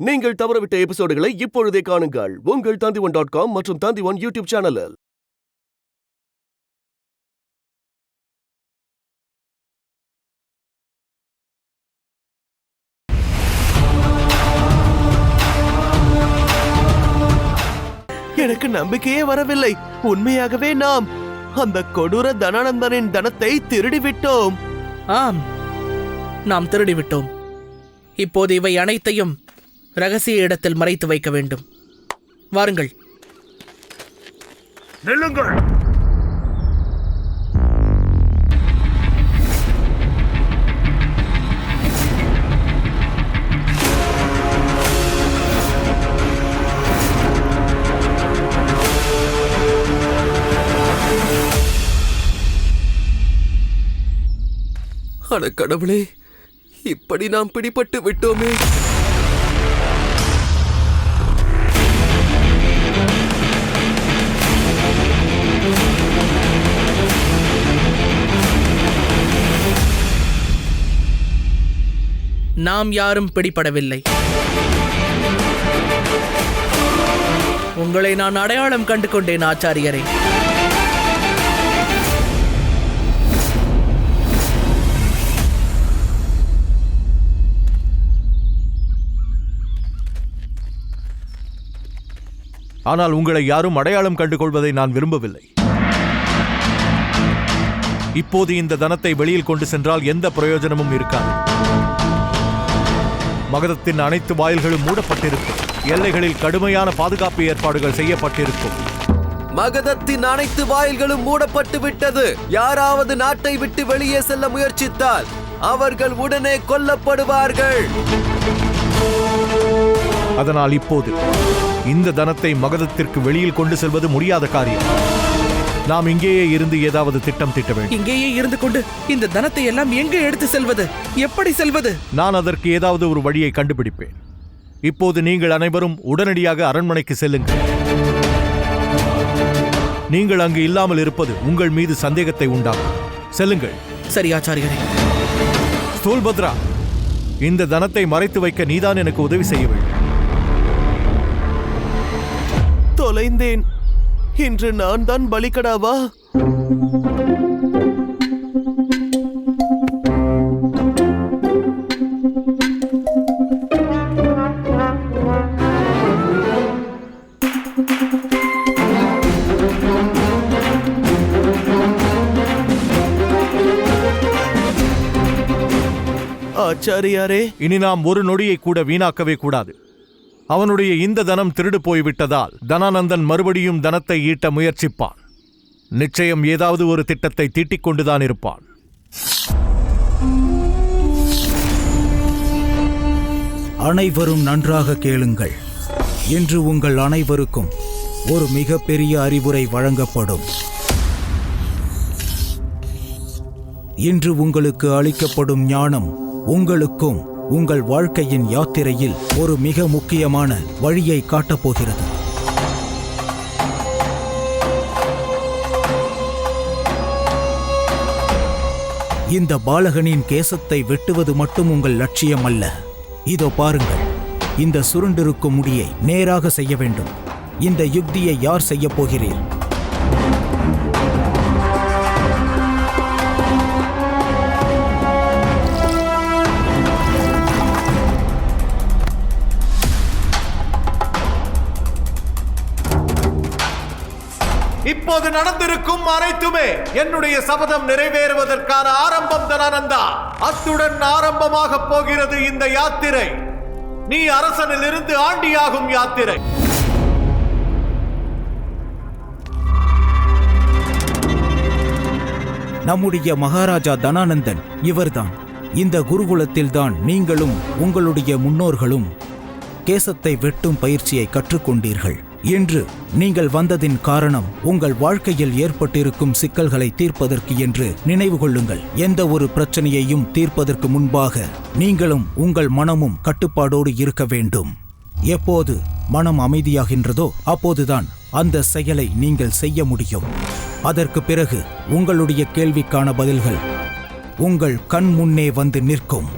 நீங்கள் தவறவிட்ட எபிசோடுகளை இப்பொழுதே காணுங்கள் உங்கள் Tandivan.com மற்றும் Tandivan யூடியூப் சேனலில். எனக்கு நம்பிக்கையே வரவில்லை. உண்மையாகவே நாம் அந்த கொடூர தனானந்தனின் தனத்தை திருடிவிட்டோம். ஆம், நாம் திருடிவிட்டோம். இப்போது இவை அனைத்தையும் ரகசிய இடத்தில் மறைத்து வைக்க வேண்டும். வாருங்கள். நில்லுங்கள். அட கடவுளே, இப்படி நாம் பிடிபட்டு விட்டோமே. நாம் யாரும் பிடிபடவில்லை. உங்களை நான் அடையாளம் கண்டு கொண்டேன் ஆச்சாரியரே. ஆனால் உங்களை யாரும் அடையாளம் கண்டு கொள்வதை நான் விரும்பவில்லை. இப்போது இந்த தனத்தை வெளியில் கொண்டு சென்றால் எந்த பிரயோஜனமும் இருக்காது. மகதத்தின் அனைத்து வாயில்களும் மூடப்பட்டிருக்கும். எல்லைகளில் கடுமையான பாதுகாப்பு ஏற்பாடுகள் செய்யப்பட்டிருக்கும். மகதத்தின் அனைத்து வாயில்களும் மூடப்பட்டு விட்டது. யாராவது நாட்டை விட்டு வெளியே செல்ல முயற்சித்தால் அவர்கள் உடனே கொல்லப்படுவார்கள். அதனால் இப்போது இந்த தனத்தை மகதத்திற்கு வெளியில் கொண்டு செல்வது முடியாத காரியம். நாம் இங்கேயே இருந்து ஏதாவது திட்டம் தீட்ட வேண்டும். இங்கேயே இருந்து கொண்டு இந்த தனத்தை எல்லாம் எங்கே எடுத்து செல்வது? எப்படி செல்வது? நான் அதற்கு ஏதாவது ஒரு வழியை கண்டுபிடிப்பேன். இப்போது நீங்கள் அனைவரும் உடனடியாக அரண்மனைக்கு செல்லுங்கள். நீங்கள் அங்கு இல்லாமல் இருப்பது உங்கள் மீது சந்தேகத்தை உண்டாகும். செல்லுங்கள். சரி ஆச்சாரியரே. ஸ்தூல்பத்ரா, இந்த தனத்தை மறைத்து வைக்க நீதான் எனக்கு உதவி செய்ய வேண்டும். தொலைந்தேன். இன்று நான் தான் பலிகடாவா? ஆச்சாரியாரே, இனி நாம் ஒரு நொடியை கூட வீணாக்கவே கூடாது. அவனுடைய இந்த தனம் திருடு போய்விட்டதால் தனானந்தன் மறுபடியும் தனத்தை ஈட்ட முயற்சிப்பான். நிச்சயம் ஏதாவது ஒரு திட்டத்தை தீட்டிக் கொண்டுதான் இருப்பான். அனைவரும் நன்றாக கேளுங்கள். இன்று உங்கள் அனைவருக்கும் ஒரு மிகப்பெரிய அறிவுரை வழங்கப்படும். இன்று உங்களுக்கு அளிக்கப்படும் ஞானம் உங்களுக்கும் உங்கள் வாழ்க்கையின் யாத்திரையில் ஒரு மிக முக்கியமான வழியை காட்டப்போகிறது. இந்த பாலகனின் கேசத்தை வெட்டுவது மட்டும் உங்கள் லட்சியம் அல்ல. இதோ பாருங்கள், இந்த சுருண்டிருக்கும் முடியை நேராக செய்ய வேண்டும். இந்த யுக்தியை யார் செய்ய போகிறீர்? இப்போது நடந்திருக்கும் அனைத்துமே என்னுடைய சபதம் நிறைவேறுவதற்கான ஆரம்பம் தனானந்தா. அத்துடன் ஆரம்பமாக போகிறது இந்த யாத்திரை. நீ அரசனிலிருந்து ஆண்டியாகும் யாத்திரை. நம்முடைய மகாராஜா தனானந்தன் இவர்தான். இந்த குருகுலத்தில்தான் நீங்களும் உங்களுடைய முன்னோர்களும் கேசத்தை வெட்டும் பயிற்சியை கற்றுக்கொண்டீர்கள். இன்று நீங்கள் வந்ததின் காரணம் உங்கள் வாழ்க்கையில் ஏற்பட்டிருக்கும் சிக்கல்களை தீர்ப்பதற்கு என்று நினைவு கொள்ளுங்கள். எந்த ஒரு பிரச்சனையையும் தீர்ப்பதற்கு முன்பாக நீங்களும் உங்கள் மனமும் கட்டுப்பாடோடு இருக்க வேண்டும். எப்போது மனம் அமைதியாகின்றதோ அப்போதுதான் அந்த செயலை நீங்கள் செய்ய முடியும். அதற்கு பிறகு உங்களுடைய கேள்விக்கான பதில்கள் உங்கள் கண் முன்னே வந்து நிற்கும்.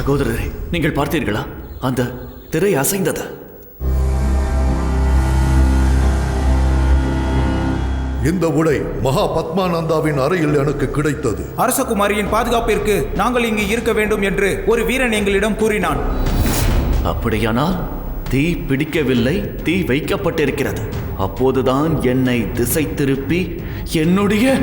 சகோதரரே, நீங்கள் பார்த்தீர்களா? அந்த திரை அசைந்தது. இந்த உடை மகா பத்மானந்தாவின் அறையில் எனக்கு கிடைத்தது. அரசகுமாரியின் பாதுகாப்பிற்கு நாங்கள் இங்கு இருக்க வேண்டும் என்று ஒரு வீரன் எங்களிடம் கூறினான். அப்படியானால் தீ பிடிக்கவில்லை, தீ வைக்கப்பட்டிருக்கிறது. அப்போதுதான் என்னை திசை திருப்பி என்னுடைய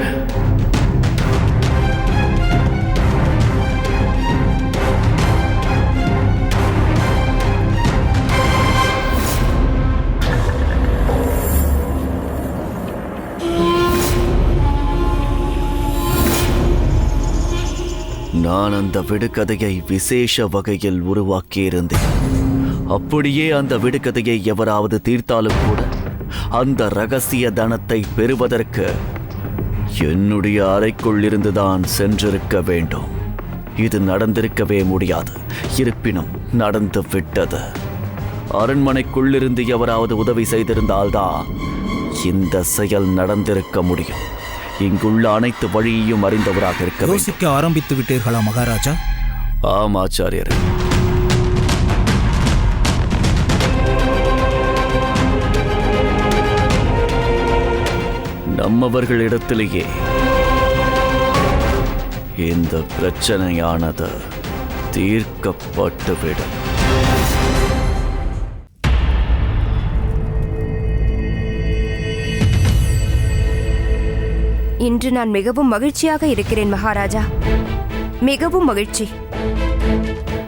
நான் அந்த விடுகதையை விசேஷ வகையில் உருவாக்கியிருந்தேன். அப்படியே அந்த விடுகதையை எவராவது தீர்த்தாலும் கூட அந்த ரகசிய தனத்தை பெறுவதற்கு என்னுடைய அறைக்குள் இருந்துதான் சென்றிருக்க வேண்டும். இது நடந்திருக்கவே முடியாது. இருப்பினும் நடந்து விட்டது. அரண்மனைக்குள்ளிருந்து எவராவது உதவி செய்திருந்தால்தான் இந்த செயல் நடந்திருக்க முடியும். இங்குள்ள அனைத்து வழியையும் அறிந்தவராக இருக்க வேண்டும். யோசிக்க ஆரம்பித்து விட்டீர்களா மகாராஜா? ஆம் ஆச்சாரியர். நம்மவர்களிடத்திலேயே இந்த பிரச்சனையானது தீர்க்கப்பட்டுவிடும். இன்று நான் மிகவும் மகிழ்ச்சியாக இருக்கிறேன் மகாராஜா. மிகவும் மகிழ்ச்சி.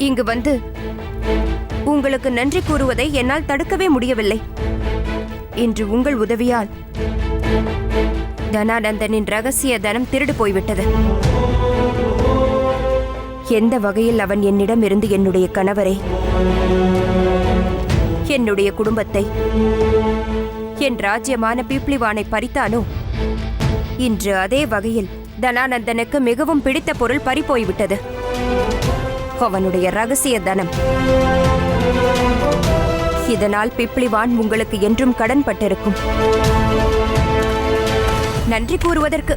இங்கு வந்து உங்களுக்கு நன்றி கூறுவதை என்னால் தடுக்கவே முடியவில்லை. இன்று உங்கள் உதவியால் தனானந்தனின் ரகசிய தனம் திருடு போய்விட்டது. எந்த வகையில் அவன் என்னிடம் இருந்து என்னுடைய கணவரை, என்னுடைய குடும்பத்தை, என் ராஜ்யமான பீப்ளிவானை பறித்தானோ, இன்று அதே வகையில் தனானந்தனுக்கு மிகவும் பிடித்த பொருள் பறிபோய்விட்டது. அவனுடைய ரகசிய தனம். இதனால் பிப்ளிவான் உங்களுக்கு என்றும் கடன் பட்டிருக்கும். நன்றி கூறுவதற்கு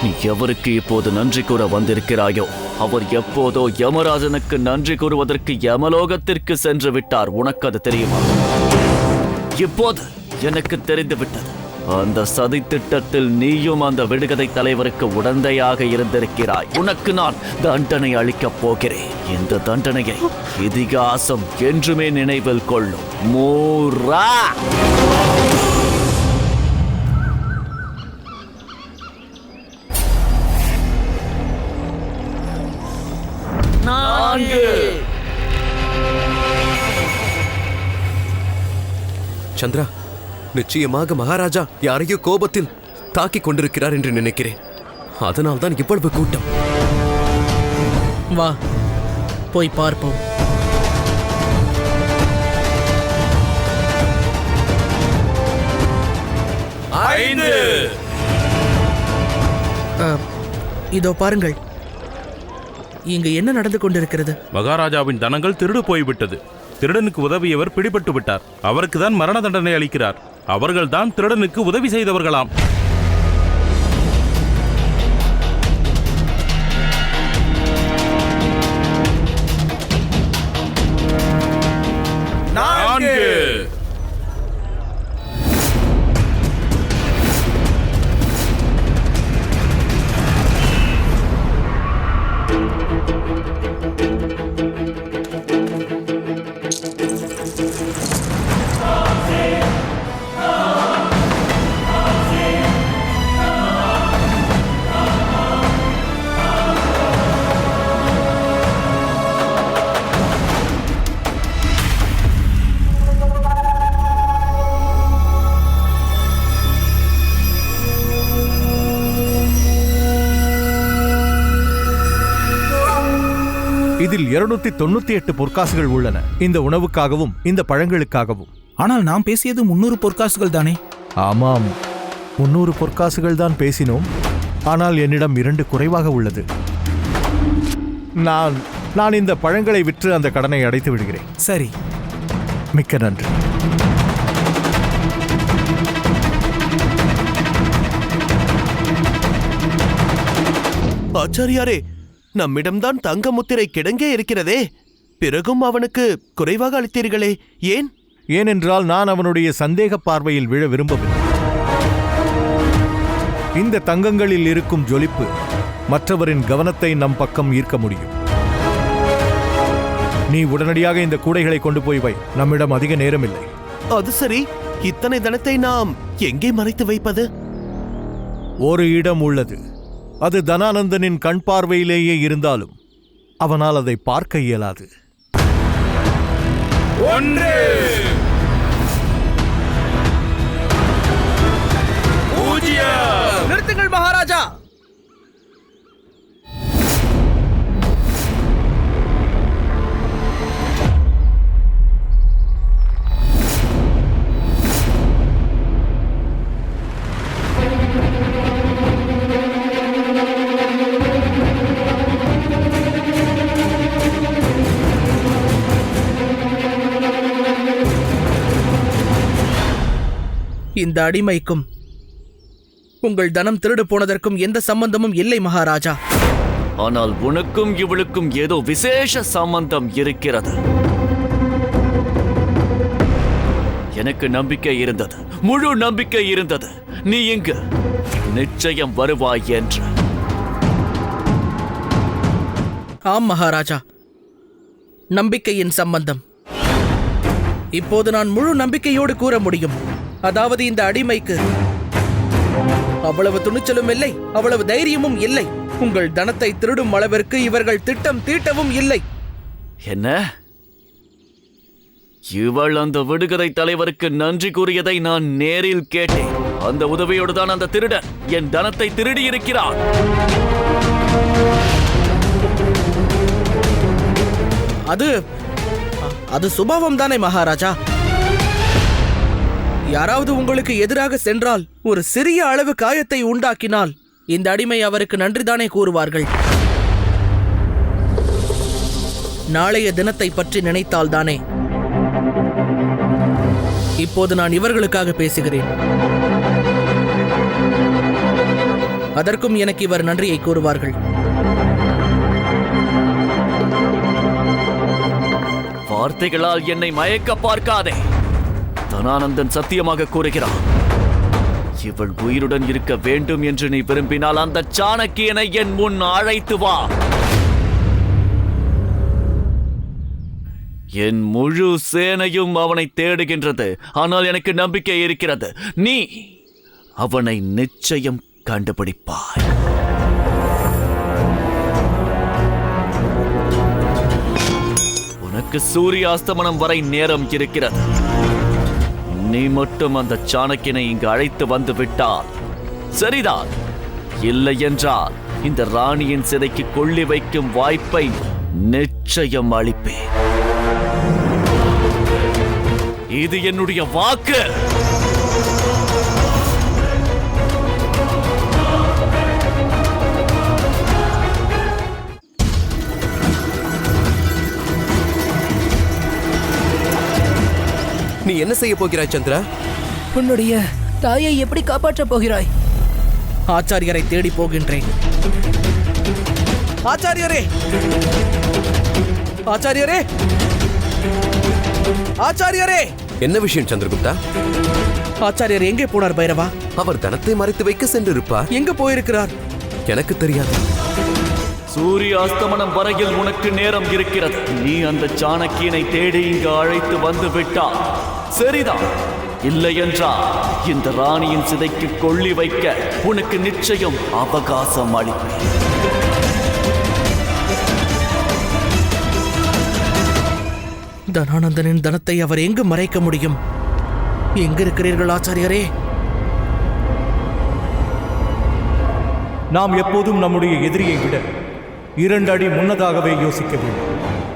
நீ எவருக்கு இப்போது நன்றி கூற வந்திருக்கிறாயோ அவர் எப்போதோ யமராஜனுக்கு நன்றி கூறுவதற்கு யமலோகத்திற்கு சென்று விட்டார். உனக்கு அது தெரியுமா? இப்போது எனக்கு தெரிந்து விட்டது. அந்த சதி திட்டத்தில் நீயும் அந்த விடுகதை தலைவருக்கு உடந்தையாக இருந்திருக்கிறாய். உனக்கு நான் தண்டனை அளிக்கப் போகிறேன். இந்த தண்டனையை இதிகாசம் என்றுமே நினைவில் கொள்ளும். மூரா! சந்திரா, நிச்சயமாக மகாராஜா யாரையோ கோபத்தில் தாக்கிக் கொண்டிருக்கிறார் என்று நினைக்கிறேன். அதனால்தான் இவ்வளவு கூட்டம். வா, போய் பார்ப்போம். இதோ பாருங்கள், இங்கு என்ன நடந்து கொண்டிருக்கிறது? மகாராஜாவின் தனங்கள் திருடு போய்விட்டது. திருடனுக்கு உதவியவர் பிடிபட்டு விட்டார். அவருக்கு தான் மரண தண்டனை அளிக்கிறார். அவர்கள்தான் திருடனுக்கு உதவி செய்தவர்களாம். இதில் 298 பொற்காசுகள் உள்ளன. இந்த உணவுக்காகவும் இந்த பழங்களுக்காகவும். ஆனால் நாம் பேசியது 300 பொற்காசுகள் தானே? ஆமாம், 300 பொற்காசுகள் தான் பேசினோம். ஆனால் என்னிடம் 2 குறைவாக உள்ளது. நான் இந்த பழங்களை விற்று அந்த கடனை அடைத்து விடுகிறேன். சரி, மிக்க நன்றி. ஆச்சாரியாரே, நம்மிடம்தான் தங்க முத்திரை கிடங்கே இருக்கிறதே, பிறகும் அவனுக்கு குறைவாக அளித்தீர்களே, ஏன்? ஏனென்றால் நான் அவனுடைய சந்தேக பார்வையில் விழ விரும்பவில்லை. இந்த தங்கங்களில் இருக்கும் ஜொலிப்பு மற்றவரின் கவனத்தை நம் பக்கம் ஈர்க்க முடியும். நீ உடனடியாக இந்த கூடைகளை கொண்டு போய் வை, நம்மிடம் அதிக நேரமில்லை. அது சரி, இத்தனை தனத்தை நாம் எங்கே மறைத்து வைப்பது? ஒரு இடம் உள்ளது. அது தனானந்தனின் கண் பார்வையிலேயே இருந்தாலும் அவனால் அதை பார்க்க இயலாது. நிறுத்துங்கள் மகாராஜா. இந்த அடிமைக்கும் உங்கள் தனம் திருடு போனதற்கும் எந்த சம்பந்தமும் இல்லை மகாராஜா. ஆனால் உனக்கும் இவளுக்கும் ஏதோ விசேஷ சம்பந்தம் இருக்கிறது. எனக்கு நம்பிக்கை இருந்தது, முழு நம்பிக்கை இருந்தது, நீ இங்கு நிச்சயம் வருவாய் என்று. ஆம் மகாராஜா, நம்பிக்கையின் சம்பந்தம். இப்போது நான் முழு நம்பிக்கையோடு கூற முடியும். அதாவது இந்த அடிமைக்கு அவ்வளவு துணிச்சலும் இல்லை, அவ்வளவு தைரியமும் இல்லை. உங்கள் தனத்தை திருடும் அளவிற்கு இவர்கள் திட்டம் தீட்டவும் இல்லை. என்ன? இவள் அந்த விடுகதை தலைவருக்கு நன்றி கூறியதை நான் நேரில் கேட்டேன். அந்த உதவியோடு தான் அந்த திருடன் என் தனத்தை திருடி இருக்கிறான். அது சுபாவம் தானே மகாராஜா. யாராவது உங்களுக்கு எதிராக சென்றால், ஒரு சிறிய அளவு காயத்தை உண்டாக்கினால் இந்த அடிமை அவருக்கு நன்றிதானே கூறுவார்கள். நாளைய தினத்தை பற்றி நினைத்தால்தானே. இப்போது நான் இவர்களுக்காக பேசுகிறேன். அதற்கும் எனக்கு இவர் நன்றியை கூறுவார்கள். வார்த்தைகளால் என்னை மயக்க பார்க்காதே. தனானந்தன் சத்தியமாக கூறுகிறான். இவள் உயிருடன் இருக்க வேண்டும் என்று நீ விரும்பினால் அந்த சாணக்கியனை என் முன் அழைத்து வா. என் முழு சேனையும் அவனை தேடுகின்றது. ஆனால் எனக்கு நம்பிக்கை இருக்கிறது, நீ அவனை நிச்சயம் கண்டுபிடிப்பாய். உனக்கு சூரிய அஸ்தமனம் வரை நேரம் இருக்கிறது. நீ மட்டும் அந்த சாணக்கியனை இங்கு அழைத்து வந்து விட்டால் சரிதான். இல்லை என்றால் இந்த ராணியின் சிதைக்கு கொள்ளி வைக்கும் வாய்ப்பை நிச்சயம் அளிப்பேன். இது என்னுடைய வாக்கு. நீ என்ன செய்ய போகிறாய் சந்திரா? உன்னுடைய தாயை எப்படி காப்பாற்றப் போகிறாய்? ஆச்சாரியரை தேடி போகின்றேன். ஆச்சாரியரே, ஆச்சாரியரே, ஆச்சாரியரே! என்ன விஷயம் சந்திரகுப்தா? ஆச்சாரியர் எங்கே போனார் பைரவா? அவர் தனத்தை மறைத்து வைக்க சென்றிருப்பார். எங்க போயிருக்கிறார்? எனக்கு தெரியாது. சூரிய அஸ்தமனம் வரையில் உனக்கு நேரம் இருக்கிறது. நீ அந்த சாணக்கியனை தேடி இங்கு அழைத்து வந்து விட்டால் சரிதான். இல்லை என்றால் இந்த ராணியின் சிதைக்கு கொள்ளி வைக்க உனக்கு நிச்சயம் அவகாசம் அளிப்பேன். தனானந்தனின் தனத்தை அவர் எங்கு மறைக்க முடியும்? எங்க இருக்கிறீர்கள் ஆச்சாரியரே? நாம் எப்போதும் நம்முடைய எதிரியை விட 2 அடி முன்னதாகவே யோசிக்க வேண்டும்.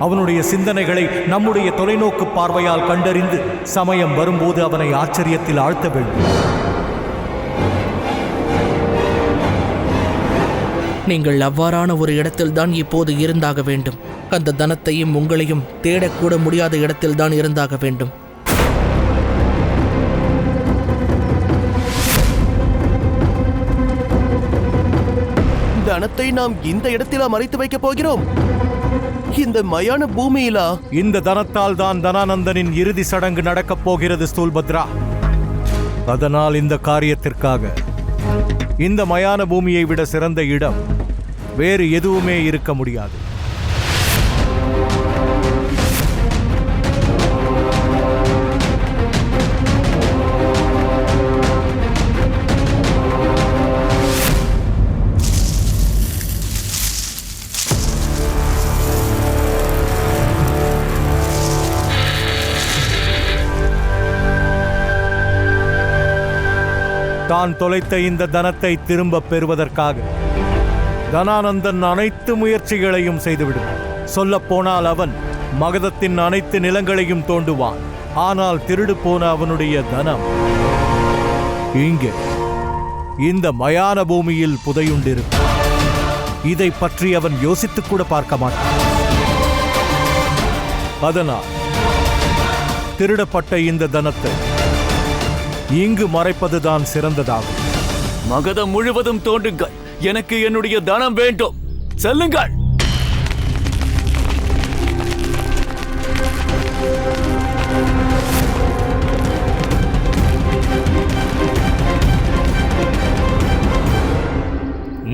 அவனுடைய சிந்தனைகளை நம்முடைய தொலைநோக்கு பார்வையால் கண்டறிந்து சமயம் வரும்போது அவனை ஆச்சரியத்தில் ஆழ்த்த வேண்டும். நீங்கள் அவ்வாறான ஒரு இடத்தில்தான் இப்போது இருந்தாக வேண்டும். அந்த தனத்தையும் உங்களையும் தேடக்கூட முடியாத இடத்தில்தான் இருந்தாக வேண்டும். தனத்தை திருடனை நாம் இந்த இடத்திலா மறைத்து வைக்கப் போகிறோம்? இந்த மயான பூமியிலா? இந்த தனத்தால் தான் தனானந்தனின் இறுதி சடங்கு நடக்கப் போகிறது ஸ்தூல்பத்ரா. அதனால் இந்த காரியத்திற்காக இந்த மயான பூமியை விட சிறந்த இடம் வேறு எதுவுமே இருக்க முடியாது. தான் தொலைத்த இந்த தனத்தை திரும்பப் பெறுவதற்காக தனானந்தன் அனைத்து முயற்சிகளையும் செய்துவிடுவான். சொல்லப்போனால் அவன் மகதத்தின் அனைத்து நிலங்களையும் தோண்டுவான். ஆனால் திருடு போன அவனுடைய தனம் இங்கே இந்த மயான பூமியில் புதையுண்டிருக்கும். இதை பற்றி அவன் யோசித்துக் கூட பார்க்க மாட்டான். அதனால் திருடப்பட்ட இந்த தனத்தை இங்கு மறைப்பதுதான் சிறந்ததாகும். மகதம் முழுவதும் தோண்டுங்கள். எனக்கு என்னுடைய தனம் வேண்டும். செல்லுங்கள்.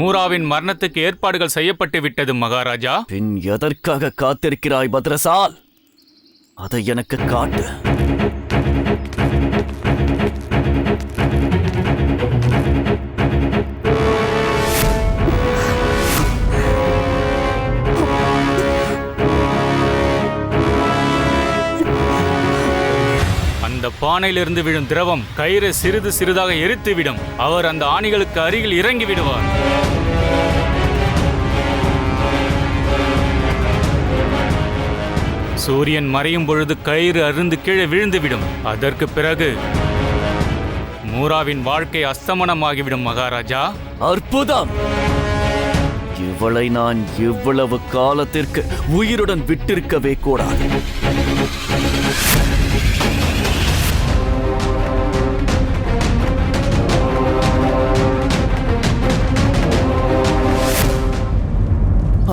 மூராவின் மரணத்துக்கு ஏற்பாடுகள் செய்யப்பட்டு விட்டது மகாராஜா. பின் எதற்காக காத்திருக்கிறாய் பத்ரசால்? அதை எனக்கு காட்டு. அந்த பானையிலிருந்து விழும் திரவம் கயிறை சிறிது சிறிதாக எரித்துவிடும். அவர் அந்த ஆணிகளுக்கு அருகில் இறங்கி விடுவார். சூரியன் மறையும் பொழுது கயிறு அருந்து கீழே விழுந்துவிடும். அதற்கு பிறகு மூராவின் வாழ்க்கை அஸ்தமனமாகிவிடும் மகாராஜா. அற்புதம்! இவளை நான் இவ்வளவு காலத்திற்கு உயிருடன் விட்டிருக்கவே கூடாது.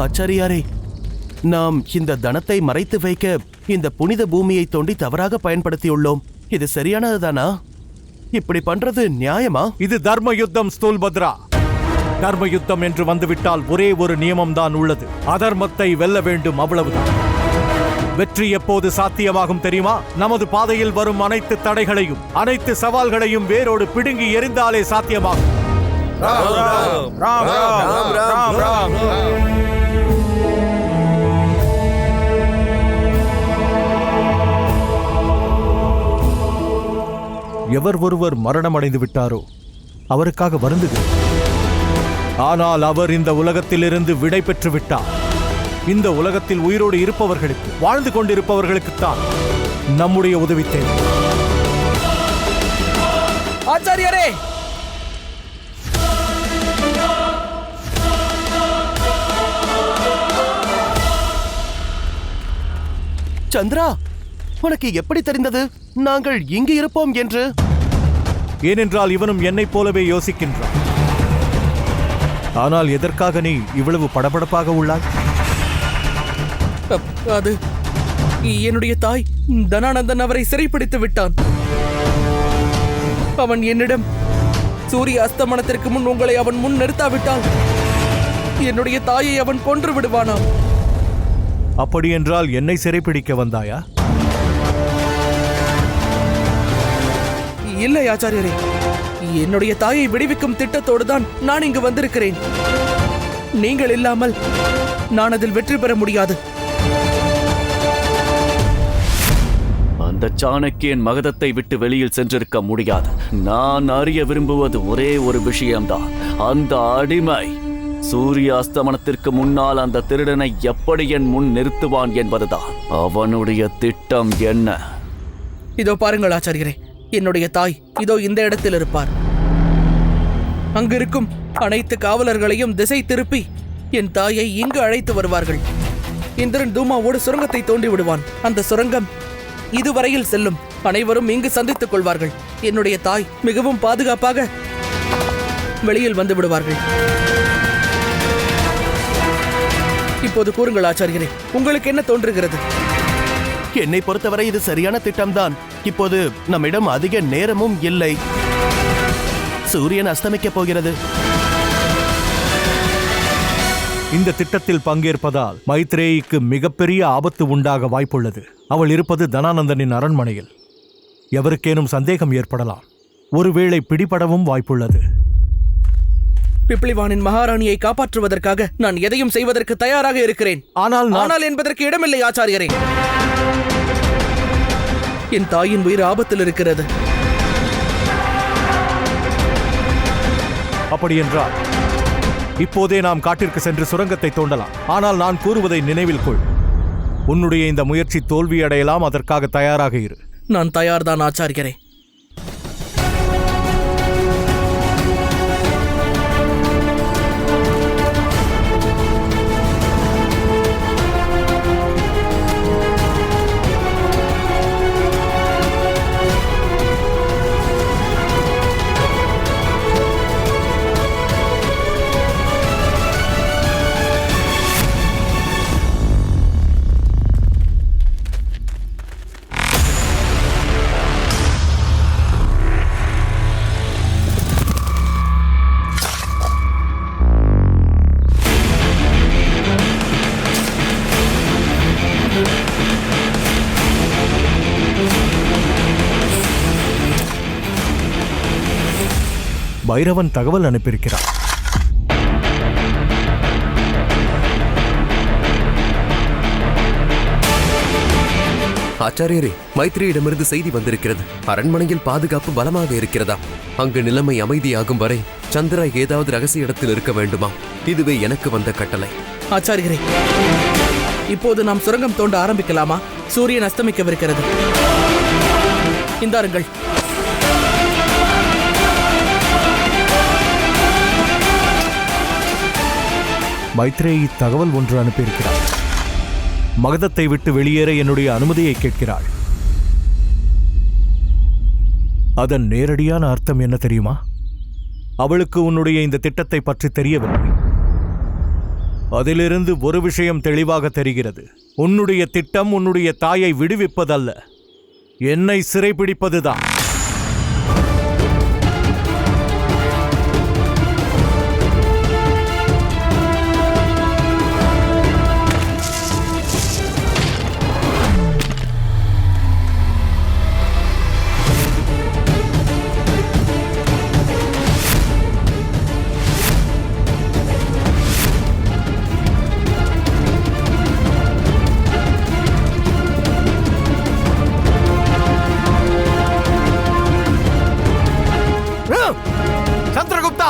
ஆச்சாரியாரே, நாம் இந்த தனத்தை மறைத்து வைக்க இந்த புனித பூமியை தோண்டி தவறாக பயன்படுத்தியுள்ளோம். இது சரியானதுதானா? இப்படி பண்றது நியாயமா? இது தர்ம யுத்தம் ஸ்தூல்பத்ரா. தர்ம யுத்தம் என்று வந்துவிட்டால் ஒரே ஒரு நியமம் தான் உள்ளது. அதர்மத்தை வெல்ல வேண்டும், அவ்வளவுதான். வெற்றி எப்போது சாத்தியமாகும் தெரியுமா? நமது பாதையில் வரும் அனைத்து தடைகளையும் அனைத்து சவால்களையும் வேரோடு பிடுங்கி எறிந்தாலே சாத்தியமாகும். எவர் ஒருவர் மரணமடைந்து விட்டாரோ அவருக்காக வருந்துகிறேன். ஆனால் அவர் இந்த உலகத்திலிருந்து விடை பெற்று விட்டார். இந்த உலகத்தில் உயிரோடு இருப்பவர்களுக்கு, வாழ்ந்து கொண்டிருப்பவர்களுக்குத்தான் நம்முடைய உதவி தேவை. ஆச்சாரியரே, சந்திரா, உனக்கு எப்படி தெரிந்தது நாங்கள் இங்கு இருப்போம் என்று? ஏனென்றால் இவனும் என்னைப் போலவே யோசிக்கின்றான். ஆனால் எதற்காக நீ இவ்வளவு படபடப்பாக உள்ளாய்? அது என்னுடைய தாய் தனானந்தன் அவரை சிறைப்பிடித்து விட்டான். அவன் என்னிடம் சூரிய அஸ்தமனத்திற்கு முன் உங்களை அவன் முன் நிறுத்தாவிட்டால் என்னுடைய தாயை அவன் கொன்று விடுவானாம். அப்படியென்றால் என்னை சிறைப்பிடிக்க வந்தாயா? இல்லை ஆச்சாரியரே, என்னுடைய தாயை விடுவிக்கும் திட்டத்தோடு தான் நான் இங்கு வந்திருக்கிறேன். நீங்கள் இல்லாமல் நான் அதில் வெற்றி பெற முடியாது. அந்த சாணக்கியன் மகதத்தை விட்டு வெளியில் சென்றிருக்க முடியாது. நான் அறிய விரும்புவது ஒரே ஒரு விஷயம்தான். அந்த அடிமை சூரிய அஸ்தமனத்திற்கு முன்னால் அந்த திருடனை எப்படி என் முன் நிறுத்துவான் என்பதுதான். அவனுடைய திட்டம் என்ன? இதோ பாருங்கள் ஆச்சாரியரே, என்னுடைய தாய் இதோ இந்த இடத்தில் இருப்பார். அங்கிருக்கும் அனைத்து காவலர்களையும் திசை திருப்பி என் தாயை இங்கு அழைத்து வருவார்கள். இந்திரன் தூமாவோடு சுரங்கத்தை தோண்டி விடுவான். அந்த சுரங்கம் இதுவரையில் செல்லும். அனைவரும் இங்கு சந்தித்துக் கொள்வார்கள். என்னுடைய தாய் மிகவும் பாதுகாப்பாக வெளியில் வந்து விடுவார்கள். இப்போது கூறுங்கள் ஆச்சாரியரே, உங்களுக்கு என்ன தோன்றுகிறது? என்னை பொறுத்தவரை இது சரியான திட்டம்தான். இப்போது நம்மிடம் அதிக நேரமும் இல்லை. சூரியன் அஸ்தமிக்கப் போகிறது. இந்த திட்டத்தில் பங்கேற்பதால் மைத்ரேயிக்கு மிகப்பெரிய ஆபத்து உண்டாக வாய்ப்புள்ளது. அவள் இருப்பது தனானந்தனின் அரண்மனையில். எவருக்கேனும் சந்தேகம் ஏற்படலாம். ஒருவேளை பிடிபடவும் வாய்ப்புள்ளது. பிப்ளிவானின் மகாராணியை காப்பாற்றுவதற்காக நான் எதையும் செய்வதற்கு தயாராக இருக்கிறேன். ஆனால் என்பதற்கு இடமில்லை ஆச்சாரியரே. என் தாயின் உயிர் ஆபத்தில் இருக்கிறது. அப்படியென்றால் இப்போதே நாம் காட்டிற்கு சென்று சுரங்கத்தை தோண்டலாம். ஆனால் நான் கூறுவதை நினைவில் கொள். உன்னுடைய இந்த முயற்சி தோல்வியடையலாம். அதற்காக தயாராக இரு. நான் தயார்தான் ஆச்சாரியரே. பைரவன் தகவல் அனுப்பியிருக்கிறார். ஆச்சாரியரே, மைத்ரேயிடமிருந்து செய்தி வந்திருக்கிறது. அரண்மனையில் பாதுகாப்பு பலமாக இருக்கிறதா? அங்கு நிலைமை அமைதியாகும் வரை சந்திரா ஏதாவது ரகசிய இடத்தில் இருக்க வேண்டுமா? இதுவே எனக்கு வந்த கட்டளை. ஆச்சாரியரே, இப்போது நாம் சுரங்கம் தோண்ட ஆரம்பிக்கலாமா? சூரியன் அஸ்தமிக்கவிருக்கிறது. இந்தாருங்கள். மைத்ரேயி தகவல் ஒன்று அனுப்பியிருக்கிறார். மகதத்தை விட்டு வெளியேற என்னுடைய அனுமதியை கேட்கிறாள். அதன் நேரடியான அர்த்தம் என்ன தெரியுமா? அவளுக்கு உன்னுடைய இந்த திட்டத்தை பற்றி தெரியவில்லை. அதிலிருந்து ஒரு விஷயம் தெளிவாக தெரிகிறது. உன்னுடைய திட்டம் உன்னுடைய தாயை விடுவிப்பதல்ல, என்னை சிறைப்பிடிப்பதுதான். சந்திரகுப்தா,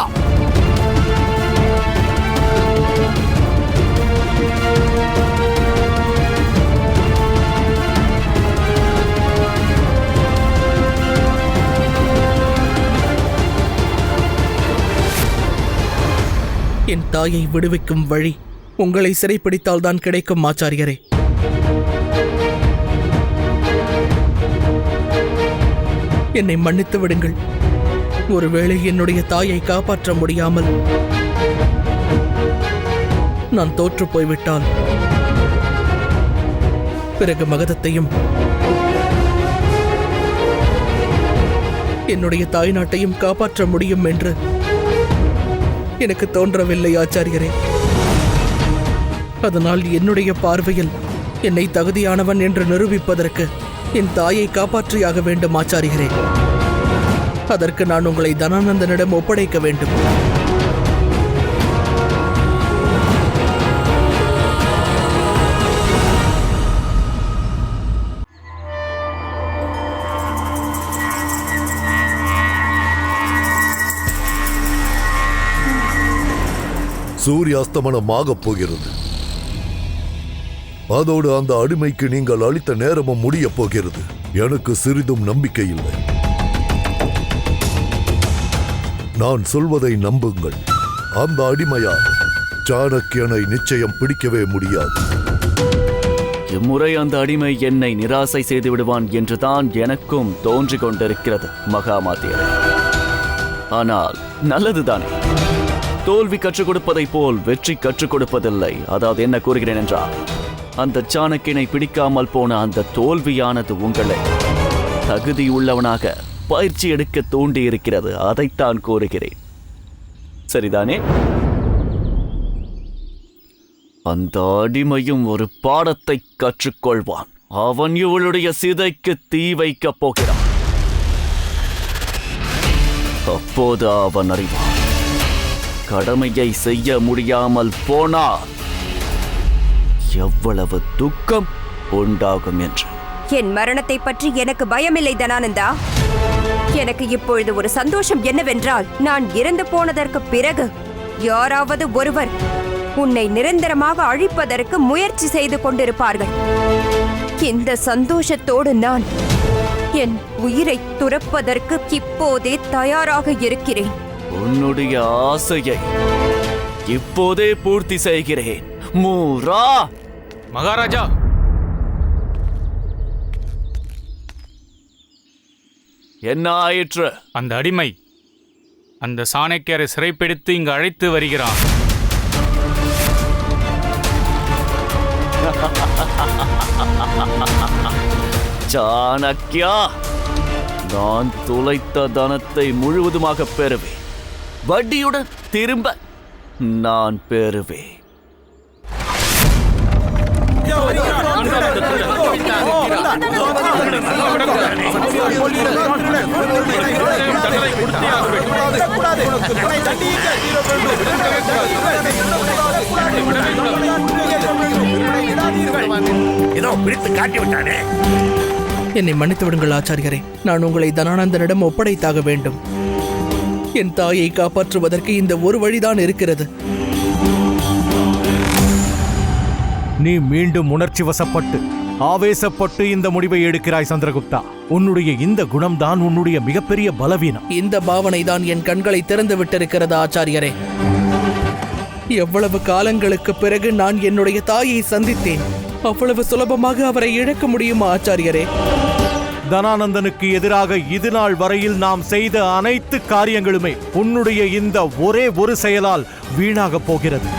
என் தாயை விடுவிக்கும் வழி உங்களை சிறைப்பிடித்தால் தான் கிடைக்கும் ஆச்சாரியரே. என்னை மன்னித்து விடுங்கள். ஒருவேளை என்னுடைய தாயை காப்பாற்ற முடியாமல் நான் தோற்று போய்விட்டால் பிறகு மகதத்தையும் என்னுடைய தாய் நாட்டையும் காப்பாற்ற முடியும் என்று எனக்கு தோன்றவில்லை ஆச்சாரியரே. அதனால் என்னுடைய பார்வையில் என்னை தகுதியானவன் என்று நிரூபிப்பதற்கு என் தாயை காப்பாற்றியாக வேண்டும் ஆச்சாரியரே. அதற்கு நான் உங்களை தனானந்தனிடம் ஒப்படைக்க வேண்டும். சூரியாஸ்தமனமாகப் போகிறது. அதோடு அந்த அடிமைக்கு நீங்கள் அளித்த நேரமும் முடியப் போகிறது. எனக்கு சிறிதும் நம்பிக்கை இல்லை. நான் சொல்வதை நம்புங்கள். அந்த அடிமையால் சாணக்கியனை நிச்சயம் பிடிக்கவே முடியாது. இம்முறை அந்த அடிமை என்னை நிராசை செய்து விடுவான் என்றுதான் எனக்கும் தோன்றிக் கொண்டிருக்கிறது மகாமாத்தியரே. ஆனால் நல்லதுதானே, தோல்வி கற்றுக் கொடுப்பதைப் போல் வெற்றி கற்றுக் கொடுப்பதில்லை. அதாவது என்ன கூறுகிறேன் என்றால், அந்த சாணக்கியனை பிடிக்காமல் போன அந்த தோல்வியானது உங்களை தகுதியுள்ளவனாக பயிற்சி எடுக்க தூண்டி இருக்கிறது. அதைத்தான் கூறுகிறேன். சரிதானே? அந்த அடிமையும் ஒரு பாடத்தை கற்றுக்கொள்வான். அவன் இவளுடைய சிதைக்கு தீ வைக்கப் போகிறான். அப்போது அவன் அறிவான், கடமையை செய்ய முடியாமல் போனால் எவ்வளவு துக்கம் உண்டாகும் என்று. என் மரணத்தை பற்றி எனக்கு பயமில்லை தனானந்தா. எனக்கு இப்பொழுது ஒரு சந்தோஷம் என்னவென்றால், நான் இறந்து போனதற்கு பிறகு யாராவது ஒருவர் உன்னை நிரந்தரமாக அழிப்பதற்கு முயற்சி செய்து கொண்டிருப்பார்கள். இந்த சந்தோஷத்தோடு நான் என் உயிரை துறப்பதற்கு இப்போதே தயாராக இருக்கிறேன். உன்னுடைய ஆசையை இப்போதே பூர்த்தி செய்கிறேன் மூரா. மகாராஜா, என்ன ஆயிற்று? அந்த அடிமை அந்த சாணக்கியரை சிறைப்பிடித்து இங்கு அழைத்து வருகிறான். சாணக்கியா, நான் துளைத்த தனத்தை முழுவதுமாக பெறுவேன். வட்டியுடன் திரும்ப நான் பெறுவேன். ஏதோ பிடித்து காட்டி விட்டானே. என்னை மன்னித்து விடுங்கள் ஆச்சாரியரே. நான் உங்களை தனானந்தனிடம் ஒப்படைத்தாக வேண்டும். என் தாயை காப்பாற்றுவதற்கு இந்த ஒரு வழிதான் இருக்கிறது. நீ மீண்டும் உணர்ச்சி வசப்பட்டு ஆவேசப்பட்டு இந்த முடிவை எடுக்கிறாய் சந்திரகுப்தா. உன்னுடைய இந்த குணம்தான் உன்னுடைய மிகப்பெரிய பலவீனம். இந்த பாவனை தான் என் கண்களை திறந்து விட்டிருக்கிறது ஆச்சாரியரே. எவ்வளவு காலங்களுக்கு பிறகு நான் என்னுடைய தாயை சந்தித்தேன். அவ்வளவு சுலபமாக அவரை இழக்க முடியுமா ஆச்சாரியரே? தனானந்தனுக்கு எதிராக இது நாள் வரையில் நாம் செய்த அனைத்து காரியங்களுமே உன்னுடைய இந்த ஒரே ஒரு செயலால் வீணாக போகிறது.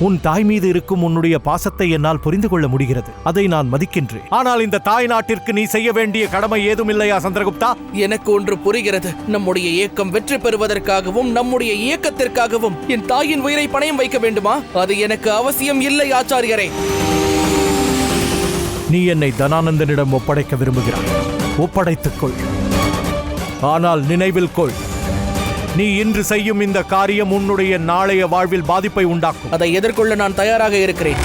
உன் தாய் மீது இருக்கும் உன்னுடைய பாசத்தை என்னால் புரிந்து கொள்ள முடிகிறது. அதை நான் மதிக்கின்றேன். ஆனால் இந்த தாய் நாட்டிற்கு நீ செய்ய வேண்டிய கடமை ஏதும் இல்லையா சந்திரகுப்தா? எனக்கு ஒன்று புரிகிறது. நம்முடைய இயக்கம் வெற்றி பெறுவதற்காகவும் நம்முடைய இயக்கத்திற்காகவும் என் தாயின் உயிரை பணயம் வைக்க வேண்டுமா? அது எனக்கு அவசியம் இல்லை ஆச்சாரியரே. நீ என்னை தனானந்தனிடம் ஒப்படைக்க விரும்புகிறாய். ஒப்படைத்துக்கொள். ஆனால் நினைவில் கொள், நீ இன்று செய்யும் இந்த காரியம் உன்னுடைய நாளைய வாழ்வில் பாதிப்பை உண்டாக்கும். அதை எதிர்கொள்ள நான் தயாராக இருக்கிறேன்.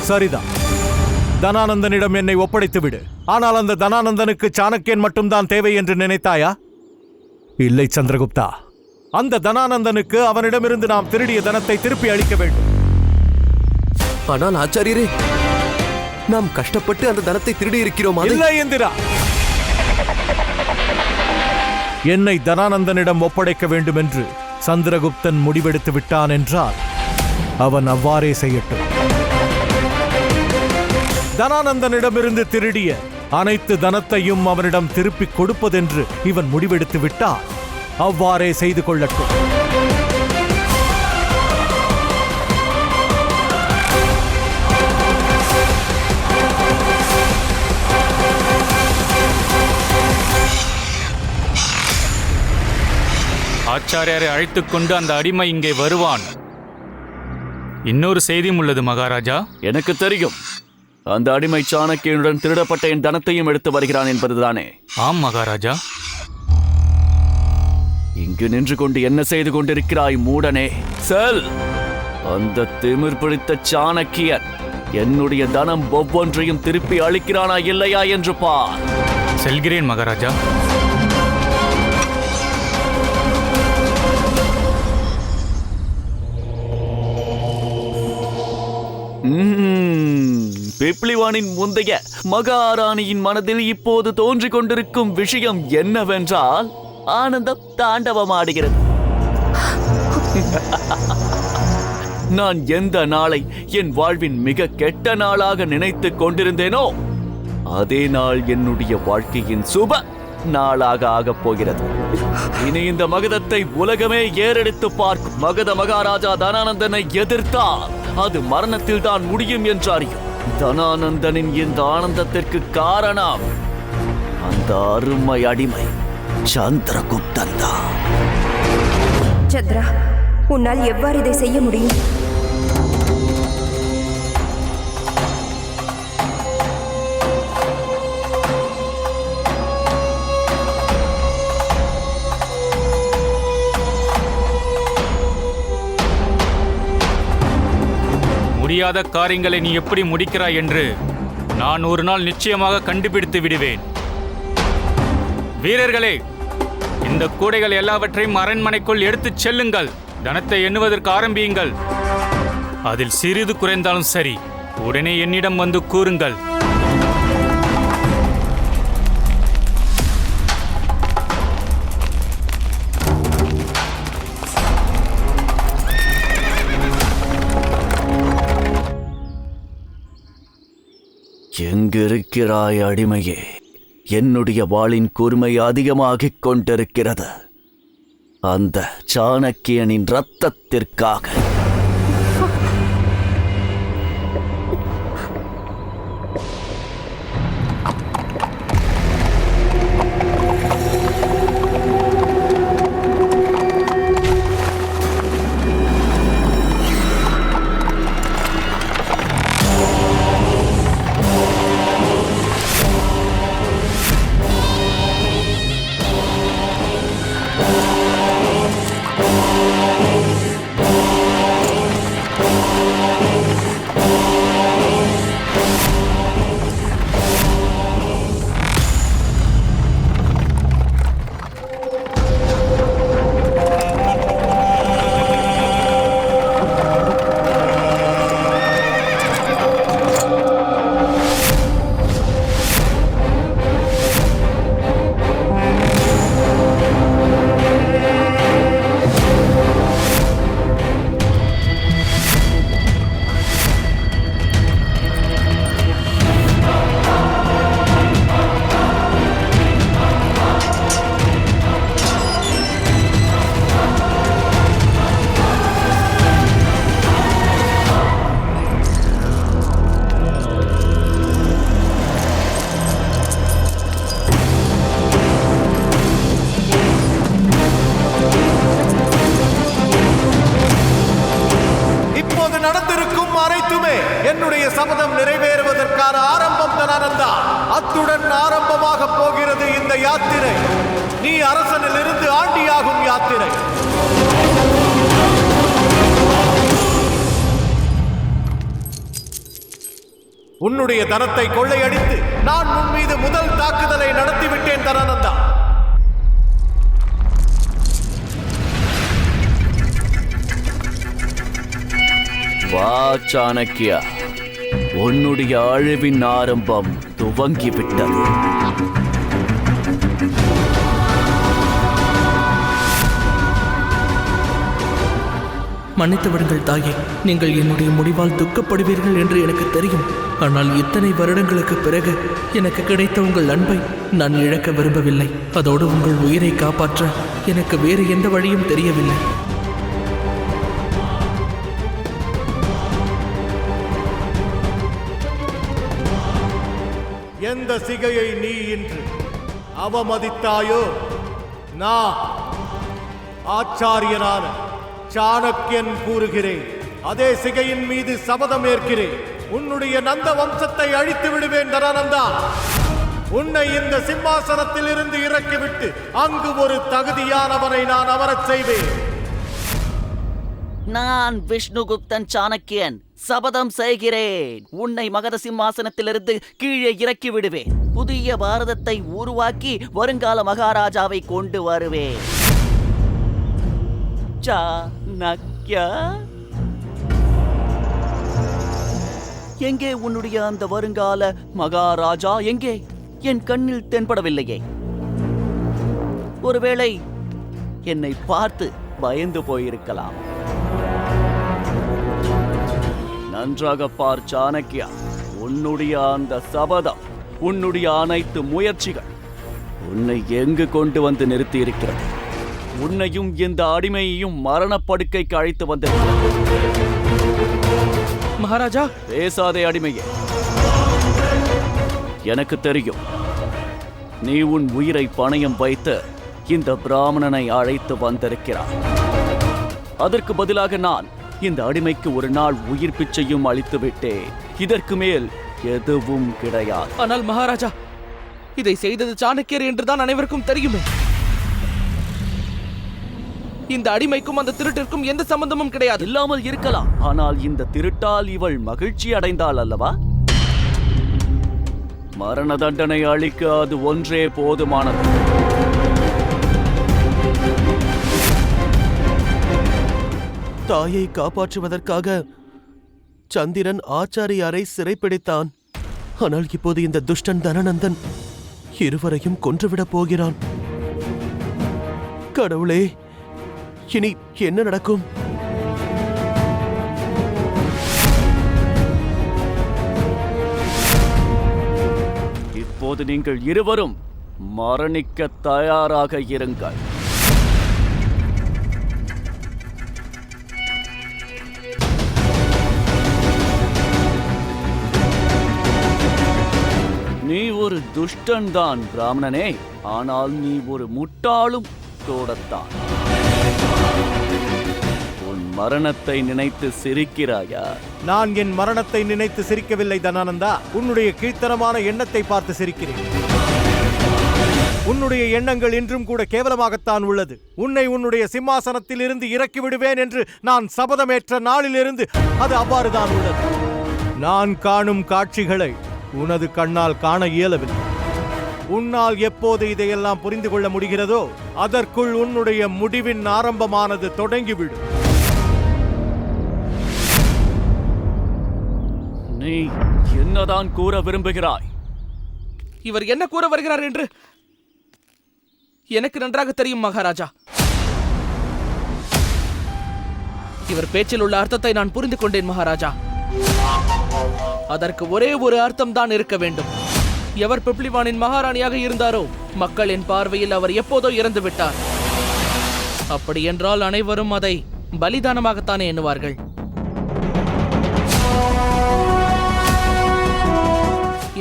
சரிதான், தனானந்தனிடம் என்னை ஒப்படைத்து விடு. ஆனால் அந்த தனானந்தனுக்கு சாணக்கியன் மட்டும்தான் தேவை என்று நினைத்தாயா? இல்லை சந்திரகுப்தா, அந்த தனானந்தனுக்கு அவனிடமிருந்து நாம் திருடிய தனத்தை திருப்பி அளிக்க வேண்டும். ஆனால் ஆச்சாரியரே, நாம் கஷ்டப்பட்டு அந்த தனத்தை திருடி இருக்கிறோம். இல்லை இந்திரா, என்னை தனானந்தனிடம் ஒப்படைக்க வேண்டும் என்று சந்திரகுப்தன் முடிவெடுத்து விட்டான் என்றால் அவன் அவ்வாறே செய்யட்டும். தனானந்தனிடமிருந்து திருடிய அனைத்து தனத்தையும் அவனிடம் திருப்பிக் கொடுப்பதென்று இவன் முடிவெடுத்து விட்டால் அவ்வாறே செய்து கொள்ளட்டும். ஆச்சாரியரை அழைத்துக் கொண்டு அந்த அடிமை இங்கே வருவான். இன்னொரு செய்தியும் உள்ளது மகாராஜா. எனக்கு தெரியும், அந்த அடிமை சாணக்கியனுடன் திருடப்பட்ட என் தனத்தையும் எடுத்து வருகிறான் என்பதுதானே? ஆம் மகாராஜா. இங்கு நின்று கொண்டு என்ன செய்து கொண்டிருக்கிறாய் மூடனே? செல், அந்த திமிர் பிடித்த சாணக்கியன் என்னுடைய தனம் ஒவ்வொன்றையும் திருப்பி அளிக்கிறானா இல்லையா என்று பார். செல்கிறேன் மகாராஜா. பிப்ளிவானின் முந்தைய மகாராணியின் மனதில் இப்போது தோன்றிக் கொண்டிருக்கும் விஷயம் என்னவென்றால், ஆனந்தம் தாண்டவமாடுகிறது. நான் எந்த நாளை என் வாழ்வின் மிக கெட்ட நாளாக நினைத்துக் கொண்டிருந்தேனோ, அதே நாள் என்னுடைய வாழ்க்கையின் சுப நாளாக ஆகப் போகிறது. இனி இந்த மகதத்தை உலகமே ஏறெடுத்து பார்க்கும். மகத மகாராஜா தனானந்தனை எதிர்த்தால் அது மரணத்தில் தான் முடியும் என்று அறியும். தனானந்தனின் இந்த ஆனந்தத்திற்கு காரணம் அந்த அருமை அடிமை சந்திரகுப்தன் தான். சந்திரா, உன்னால் எவ்வாறு இதை செய்ய முடியும்? முடியாத காரியங்களை நீ எப்படி முடிக்கிறாய் என்று நான் ஒரு நாள் நிச்சயமாக கண்டுபிடித்து விடுவேன். வீரர்களே, இந்த கூடைகள் எல்லாவற்றையும் அரண்மனைக்குள் எடுத்துச் செல்லுங்கள். தனத்தை எண்ணுவதற்கு ஆரம்பியுங்கள். அதில் சிறிது குறைந்தாலும் சரி, உடனே என்னிடம் வந்து கூறுங்கள். எங்கிருக்கிறாய் அடிமையே? என்னுடைய வாளின் கூர்மை அதிகமாகிக் கொண்டிருக்கிறது. அந்த சாணக்கியனின் இரத்தத்திற்காக. என்னுடைய சபதம் நிறைவேறுவதற்கான ஆரம்பம் தனானந்தா. அத்துடன் ஆரம்பமாக போகிறது இந்த யாத்திரை. நீ அரசனிலிருந்து ஆண்டியாகும் யாத்திரை. உன்னுடைய தனத்தை கொள்ளையடித்து நான் உன் மீது முதல் தாக்குதலை நடத்திவிட்டேன் தனானந்தா. வா சாணக்கியா, உன்னுடைய அழிவின் ஆரம்பம் துவங்கிவிட்டது. மன்னித்து விடுங்கள் தாயே, நீங்கள் என்னுடைய முடிவால் துக்கப்படுவீர்கள் என்று எனக்கு தெரியும். ஆனால் இத்தனை வருடங்களுக்கு பிறகு எனக்கு கிடைத்த உங்கள் அன்பை நான் இழக்க விரும்பவில்லை. அதோடு உங்கள் உயிரை காப்பாற்ற எனக்கு வேறு எந்த வழியும் தெரியவில்லை. எந்த சிகையை நீ இன்று அவமதித்தாயோ, நான் ஆச்சாரியனான சாணக்கியன் கூறுகிறேன், அதே சிகையின் மீது சபதம் ஏற்கிறேன். உன்னுடைய நந்த வம்சத்தை அழித்து விடுவேன் தனானந்தா. உன்னை இந்த சிம்மாசனத்தில் இருந்து இறக்கிவிட்டு அங்கு ஒரு தகுதியானவனை நான் அமரச் செய்வேன். நான் விஷ்ணுகுப்தன் சாணக்கியன் சபதம் செய்கிறேன். உன்னை மகத சிம்மாசனத்திலிருந்து கீழே இறக்கி விடுவேன். புதிய பாரதத்தை உருவாக்கி வருங்கால மகாராஜாவை கொண்டு வருவேன். சாணக்கியா, எங்கே உன்னுடைய அந்த வருங்கால மகாராஜா? எங்கே? என் கண்ணில் தென்படவில்லையே. ஒருவேளை என்னை பார்த்து பயந்து போயிருக்கலாம். நன்றாக பார் சாணக்கியா, உன்னுடைய அந்த சபதம், உன்னுடைய அனைத்து முயற்சிகள் உன்னை எங்கு கொண்டு வந்து நிறுத்தி இருக்கிறது? உன்னையும் இந்த அடிமையையும் மரணப்படுக்கைக்கு அழைத்து வந்திருக்கிறது. மகாராஜா, பேசாதே அடிமையே. எனக்கு தெரியும், நீ உன் உயிரை பணயம் வைத்து இந்த பிராமணனை அழைத்து வந்திருக்கிறாய். அதற்கு பதிலாக நான் இந்த அடிமைக்கு ஒரு நாள் உயிர் பிச்சையும் அளித்து விட்டேன். இதற்கு மேல் எதுவும் கிடையாது. ஆனால் மகாராஜா, இதை செய்தது சாணக்கியர் என்றுதான் அனைவருக்கும் தெரியுமே. இந்த அடிமைக்கும் அந்த திருட்டிற்கும் எந்த சம்பந்தமும் கிடையாது. இல்லாமல் இருக்கலாம், ஆனால் இந்த திருட்டால் இவள் மகிழ்ச்சி அடைந்தாள் அல்லவா? மரண தண்டனை அளிக்க அது ஒன்றே போதுமானது. தாயை காப்பாற்றுவதற்காக சந்திரன் ஆச்சாரியாரை சிறைப்பிடித்தான். ஆனால் இப்போது இந்த துஷ்டன் தனநந்தன் இருவரையும் கொன்றுவிடப் போகிறான். கடவுளே, இனி என்ன நடக்கும்? இப்போது நீங்கள் இருவரும் மரணிக்க தயாராக இருங்கள். நீ ஒரு துஷ்டன் தான் பிராமணனே, ஆனால் நீ ஒரு முட்டாளும் கூடத்தான். உன் மரணத்தை நினைத்து சிரிக்கிறாயா? நான் என் மரணத்தை நினைத்து சிரிக்கவில்லை தனானந்தா. உன்னுடைய கீழ்த்தனமான எண்ணத்தை பார்த்து சிரிக்கிறேன். உன்னுடைய எண்ணங்கள் இன்றும் கூட கேவலமாகத்தான் உள்ளது. உன்னை உன்னுடைய சிம்மாசனத்தில் இருந்து இறக்கி விடுவேன் என்று நான் சபதமேற்ற நாளிலிருந்து அது அவ்வாறுதான் உள்ளது. நான் காணும் காட்சிகளை உனது கண்ணால் காண இயலவில்லை. உன்னால் எப்போது இதையெல்லாம் புரிந்து கொள்ள முடிகிறதோ அதற்குள் உன்னுடைய முடிவின் ஆரம்பமானது தொடங்கிவிடும். நீ என்னதான் கூற விரும்புகிறாய்? இவர் என்ன கூற வருகிறார் என்று எனக்கு நன்றாக தெரியும் மகாராஜா. இவர் பேச்சில் உள்ள அர்த்தத்தை நான் புரிந்து கொண்டேன் மகாராஜா. அதற்கு ஒரே ஒரு அர்த்தம் தான் இருக்க வேண்டும். எவர் பிப்ளிவானின் மகாராணியாக இருந்தாரோ மக்களின் பார்வையில் அவர் எப்போதோ இறந்து விட்டார். அப்படி என்றால் அனைவரும் அதை பலிதானமாகத்தானே எண்ணுவார்கள்.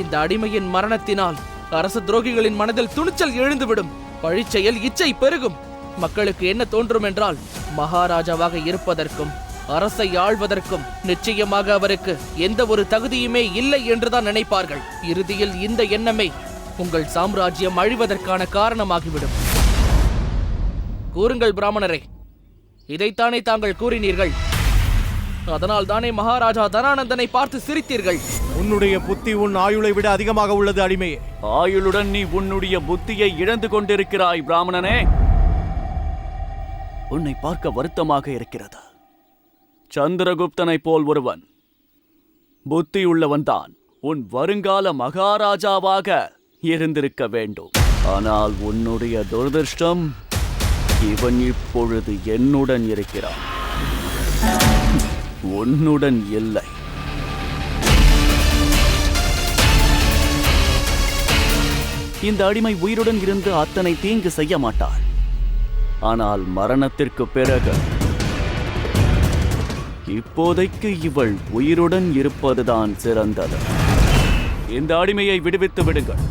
இந்த அடிமையின் மரணத்தினால் அரசு துரோகிகளின் மனதில் துணிச்சல் எழுந்துவிடும். பழிச்செயல் இச்சை பெருகும். மக்களுக்கு என்ன தோன்றும் என்றால், மகாராஜாவாக இருப்பதற்கும் அரசை ஆள்வதற்கும் நிச்சயமாக அவருக்கு எந்த ஒரு தகுதியுமே இல்லை என்றுதான் நினைப்பார்கள். இறுதியில் இந்த எண்ணமே உங்கள் சாம்ராஜ்யம் அழிவதற்கான காரணமாகிவிடும். கூறுங்கள் பிராமணரே, இதைத்தானே தாங்கள் கூறினீர்கள்? அதனால் தானே மகாராஜா தனானந்தனை பார்த்து சிரித்தீர்கள். உன்னுடைய புத்தி உன் ஆயுளை விட அதிகமாக உள்ளது அடிமையே. ஆயுளுடன் நீ உன்னுடைய புத்தியை இழந்து கொண்டிருக்கிறாய் பிராமணனே. உன்னை பார்க்க வருத்தமாக இருக்கிறது. சந்திரகுப்தனை போல் ஒருவன் புத்தியுள்ளவன்தான் உன் வருங்கால மகாராஜாவாக இருந்திருக்க வேண்டும். ஆனால் உன்னுடைய துரதிர்ஷ்டம், இவன் இப்பொழுது என்னுடன் இருக்கிறான், உன்னுடன் இல்லை. இந்த அடிமை உயிருடன் இருந்து அத்தனை தீங்கு செய்ய மாட்டாள். ஆனால் மரணத்திற்கு பிறகு, இப்போதைக்கு இவள் உயிருடன் இருப்பதுதான் சிறந்தது. இந்த அடிமையை விடுவித்து விடுங்கள்.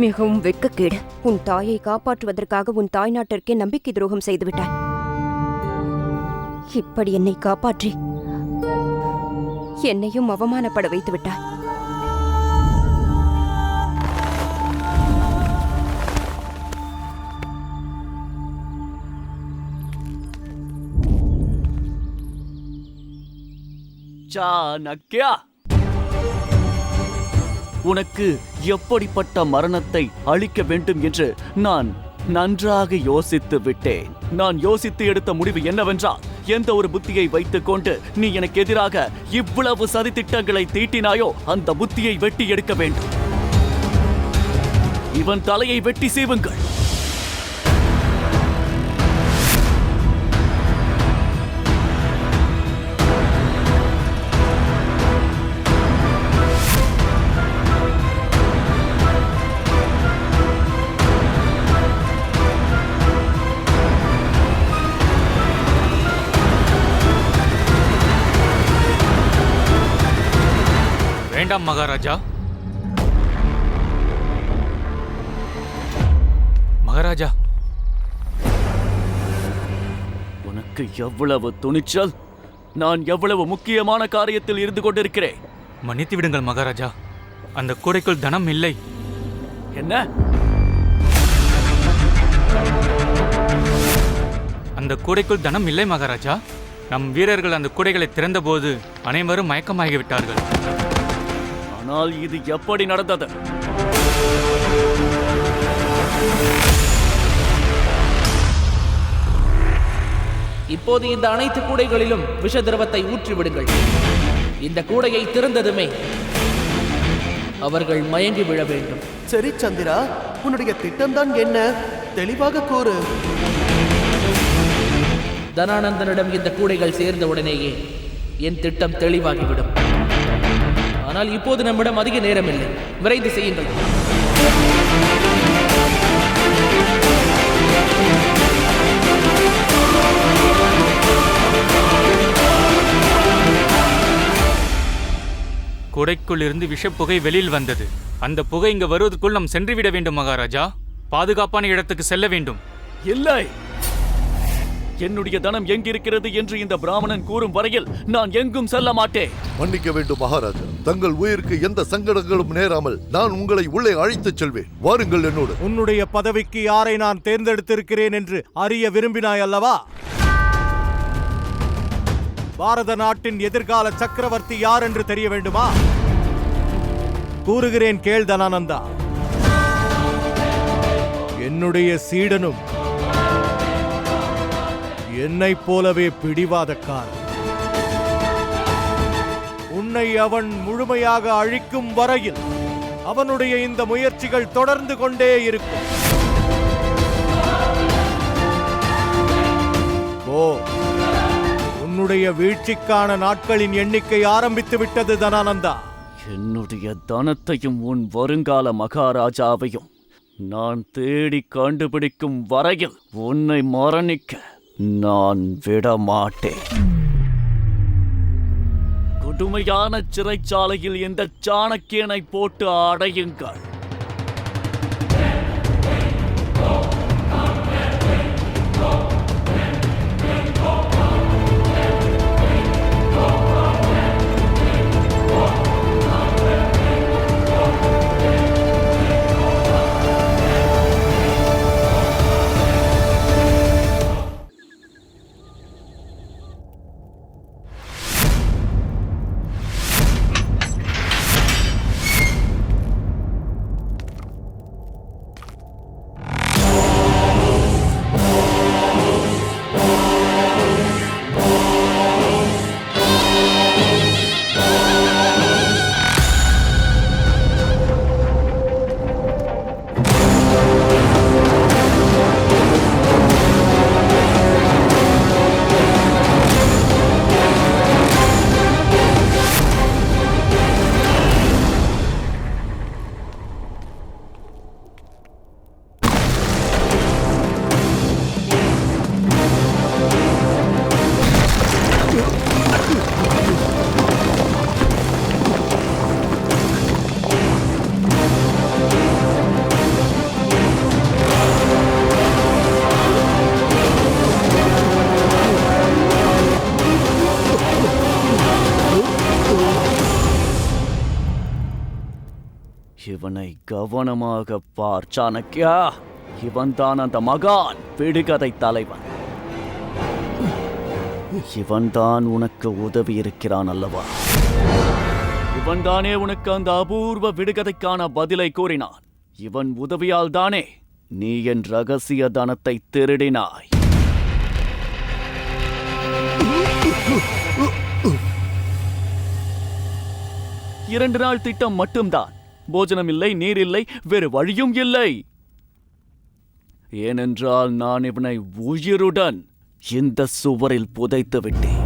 மிகவும் வெட்கக்கேடு. உன் தாயை காப்பாற்றுவதற்காக உன் தாய் நாட்டிற்கே நம்பிக்கை துரோகம் செய்துவிட்டாய். இப்படி என்னை காப்பாற்றி என்னையும் அவமானப்பட வைத்து விட்டாய். சாணக்கியா, உனக்கு எப்படிப்பட்ட மரணத்தை அளிக்க வேண்டும் என்று நான் நன்றாக யோசித்து விட்டேன். நான் யோசித்து எடுத்த முடிவு என்னவென்றால், எந்த ஒரு புத்தியை வைத்துக் கொண்டு நீ எனக்கு எதிராக இவ்வளவு சதி திட்டங்களை தீட்டினாயோ அந்த புத்தியை வெட்டி எடுக்க வேண்டும். இவன் தலையை வெட்டி சீவுங்கள். வேண்டாம் மகாராஜா. மகாராஜா, உனக்கு எவ்வளவு துணிச்சல்! நான் எவ்வளவு முக்கியமான காரியத்தில் இருந்து கொண்டிருக்கிறேன். மன்னித்து விடுங்கள் மகாராஜா. அந்த கூடைக்குள் தனம் இல்லை. என்ன? அந்த கூடைக்குள் தனம் இல்லை மகாராஜா. நம் வீரர்கள் அந்த கூடைகளை திறந்தபோது அனைவரும் மயக்கமாகிவிட்டார்கள். ஆனால் இது எப்படி நடந்தது? இப்போது இந்த அனைத்து கூடைகளிலும் விஷ திரவத்தை ஊற்றிவிடுங்கள். இந்த கூடையை திறந்ததுமே அவர்கள் மயங்கி விழ வேண்டும். சரி சந்திரா, உன்னுடைய திட்டம்தான் என்ன? தெளிவாக கூறு. தனானந்தனிடம் இந்த கூடைகள் சேர்ந்த உடனேயே என் திட்டம் தெளிவாகிவிடும். ஆனால் இப்போது நம்மிடம் அதிக நேரம் இல்லை. விரைந்து செய்யுங்கள். கூடைக்குள் இருந்து விஷப்புகை வெளியில் வந்தது. அந்த புகை இங்கு வருவதற்குள் நாம் சென்றுவிட வேண்டும் மகாராஜா. பாதுகாப்பான இடத்துக்கு செல்ல வேண்டும். இல்லை, என்னுடைய தனம் எங்கிருக்கிறது என்று இந்த பிராமணன் கூறும் வரையில் நான் எங்கும் செல்ல மாட்டேன். மன்னிக்க வேண்டும் மகாராஜா, தங்கள் உயிருக்கு எந்த சங்கடங்களும் நேராமல் நான் உங்களை உள்ளே அழைத்துச் செல்வேன். வாருங்கள் என்னோடு. உன்னுடைய பதவிக்கு யாரை நான் தேர்ந்தெடுத்திருக்கிறேன் என்று அறிய விரும்பினாய் அல்லவா? பாரத நாட்டின் எதிர்கால சக்கரவர்த்தி யார் என்று தெரிய வேண்டுமா? கூறுகிறேன் கேள் தனானந்தா. என்னுடைய சீடனும் என்னைப் போலவே பிடிவாதக்காரன். உன்னை அவன் முழுமையாக அழிக்கும் வரையில் அவனுடைய இந்த முயற்சிகள் தொடர்ந்து கொண்டே இருக்கும். ஓ, உன்னுடைய வீழ்ச்சிக்கான நாட்களின் எண்ணிக்கை ஆரம்பித்து விட்டது தனானந்தா. என்னுடைய தனத்தையும் உன் வருங்கால மகாராஜாவையும் நான் தேடி கண்டுபிடிக்கும் வரையில் உன்னை மரணிக்க நான் விடமாட்டேன். கொடுமையான சிறைச்சாலையில் இந்த சாணக்கியனை போட்டு அடையுங்கள். இவனை கவனமாக பார் சாணக்கியா. இவன்தான் அந்த மகான் விடுகதை தலைவன். இவன்தான் உனக்கு உதவி இருக்கிறான் அல்லவா? இவன்தானே உனக்கு அந்த அபூர்வ விடுகதைக்கான பதிலை கூறினான். இவன் உதவியால் தானே நீ என் ரகசிய தனத்தை திருடினாய். இரண்டு நாள் திட்டம் மட்டும்தான். போஜனம் இல்லை, நீர் இல்லை, வேறு வழியும் இல்லை. ஏனென்றால் நான் இவனை உயிருடன் இந்த சுவரில் புதைத்து விட்டேன்.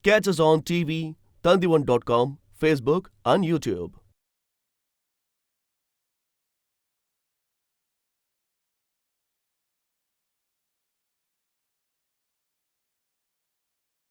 Catch us on TV, Tandivan.com, Facebook and YouTube.